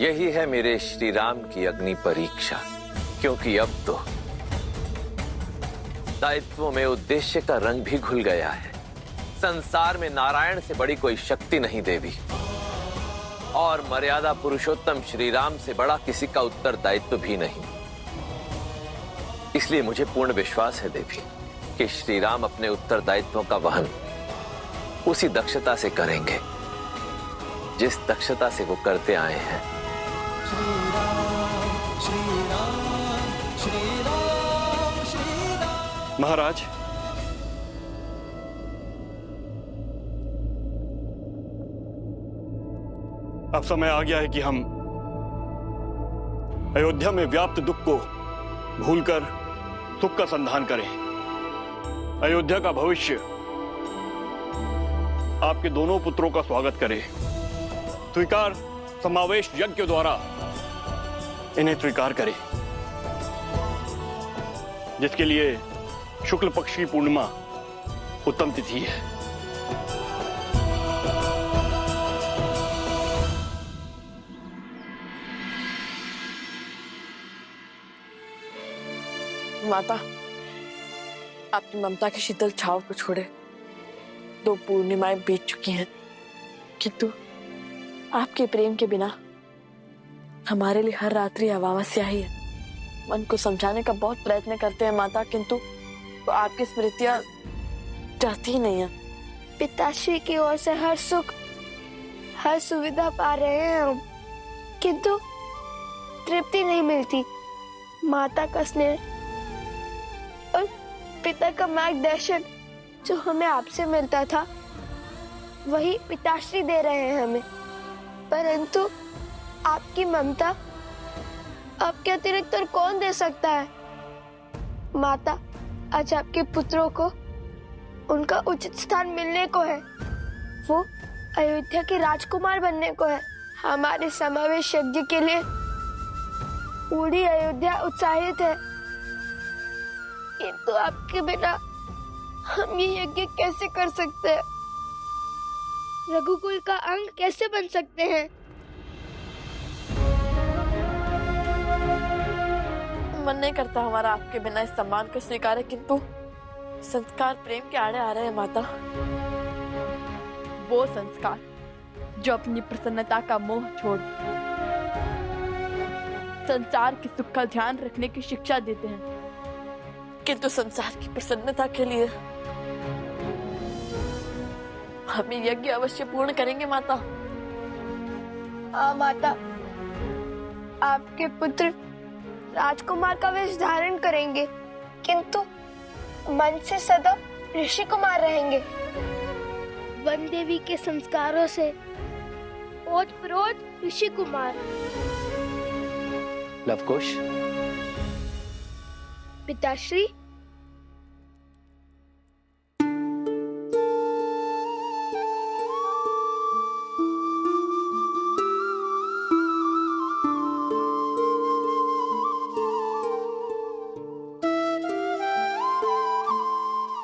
यही है मेरे श्री राम की अग्नि परीक्षा, क्योंकि अब तो दायित्वों में उद्देश्य का रंग भी घुल गया है। संसार में नारायण से बड़ी कोई शक्ति नहीं देवी, और मर्यादा पुरुषोत्तम श्री राम से बड़ा किसी का उत्तरदायित्व भी नहीं। इसलिए मुझे पूर्ण विश्वास है देवी कि श्री राम अपने उत्तरदायित्वों का वहन उसी दक्षता से करेंगे जिस दक्षता से वो करते आए हैं। महाराज, अब समय आ गया है कि हम अयोध्या में व्याप्त दुख को भूलकर सुख का संधान करें। अयोध्या का भविष्य आपके दोनों पुत्रों का स्वागत करे। स्वीकार समावेश यज्ञ द्वारा इन्हें स्वीकार करे, जिसके लिए शुक्ल पक्ष की पूर्णिमा उत्तम तिथि है। माता, आपकी ममता की शीतल छाव को छोड़े 2 पूर्णिमाएं बीत चुकी हैं, किंतु आपके प्रेम के बिना हमारे लिए हर रात्रि अमावस्या ही है। मन को समझाने का बहुत प्रयत्न करते हैं माता, किंतु तो आपकी स्मृतियां जाती ही नहीं है। पिताश्री की ओर से हर सुख, हर सुविधा पा रहे हैं हम, किंतु तृप्ति नहीं मिलती। माता का स्नेह और पिता का मार्गदर्शन जो हमें आपसे मिलता था, वही पिताश्री दे रहे हैं हमें। परंतु आपकी ममता, आपके अतिरिक्त और कौन दे सकता है? माता, आज आपके पुत्रों को उनका उचित स्थान मिलने को है। वो अयोध्या के राजकुमार बनने को है। हमारे समावेश यज्ञ के लिए पूरी अयोध्या उत्साहित है, किंतु आपके बिना हम ये यज्ञ कैसे कर सकते हैं? रघुकुल का अंग कैसे बन सकते हैं? मन नहीं करता हमारा आपके बिना इस सम्मान को स्वीकारे, किंतु संस्कार प्रेम के आड़े आ रहे हैं माता। वो संस्कार जो अपनी प्रसन्नता का मोह छोड़ संसार के सुख का ध्यान रखने की शिक्षा देते हैं, किंतु संसार की प्रसन्नता के लिए हम ये यज्ञ अवश्य पूर्ण करेंगे माता। हाँ माता, आपके पुत्र राजकुमार का वेश धारण करेंगे, किंतु मन से सदा ऋषि कुमार रहेंगे। वन देवी के संस्कारों से ओतप्रोत ऋषि कुमार। लवकुश, पिताश्री,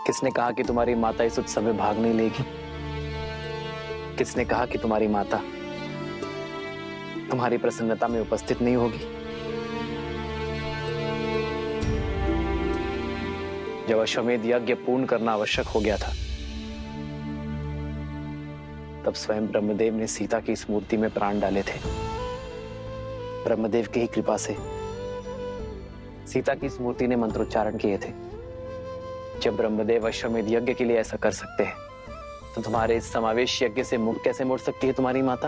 किसने कहा कि तुम्हारी माता इस उत्सव में भाग नहीं लेगी? किसने कहा कि तुम्हारी माता तुम्हारी प्रसन्नता में उपस्थित नहीं होगी? जब अश्वमेध यज्ञ पूर्ण करना आवश्यक हो गया था, तब स्वयं ब्रह्मदेव ने सीता की इस मूर्ति में प्राण डाले थे। ब्रह्मदेव की ही कृपा से सीता की इस मूर्ति ने मंत्रोच्चारण किए थे। जब ब्रह्मदेव अश्वमेध यज्ञ के लिए ऐसा कर सकते हैं, तो तुम्हारे इस समावेश यज्ञ से मुख कैसे मोड़ सकती है तुम्हारी माता?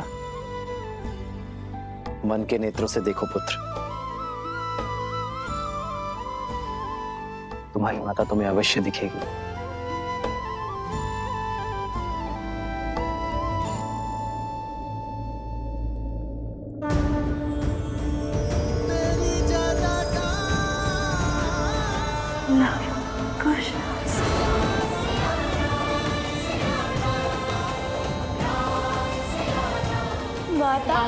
मन के नेत्रों से देखो पुत्र, तुम्हारी माता तुम्हें अवश्य दिखेगी। माता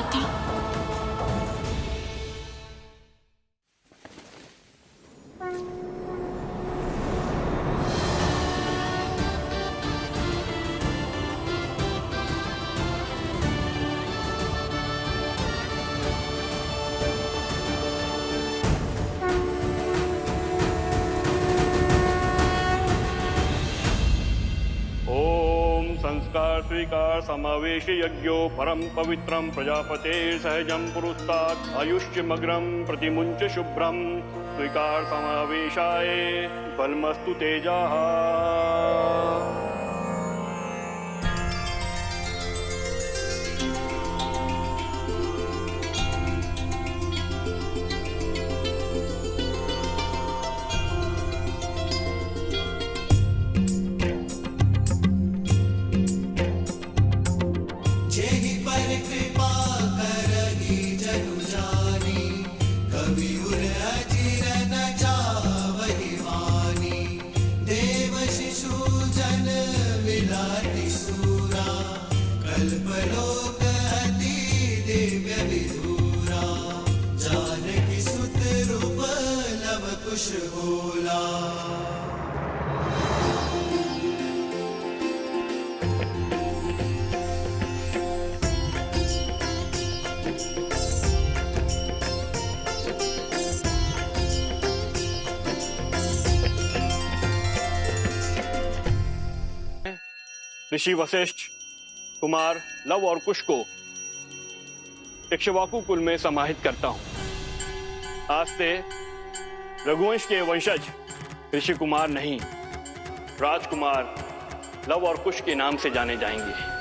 ओम संस्कार स्वीकार समावेश यज्ञो परम पवित्रम प्रजापते सहजम पुरुस्तात् आयुष्यमग्रम प्रतिमुंच शुभ्रम स्वीकार समावेशाय बलमस्तु तेजा। जेहि पर कृपा करहि जनु जानी कवि उर अजिर न जावहि वानी देव शिशु जन विलाति सूरा कल्पलोक अति दिव्य विधूरा जानकी सुत रूप लव कुश होला। ऋषि वशिष्ठ कुमार लव और कुश को इक्ष्वाकु कुल में समाहित करता हूं। आज से रघुवंश के वंशज ऋषि कुमार नहीं, राजकुमार लव और कुश के नाम से जाने जाएंगे।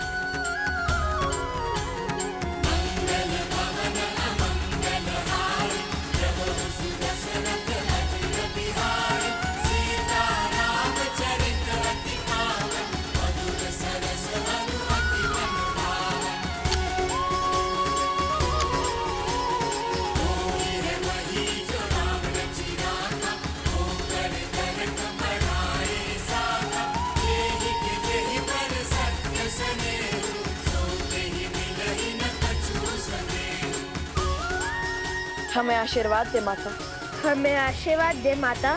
हमें आशीर्वाद दे माता। हमें आशीर्वाद दे माता।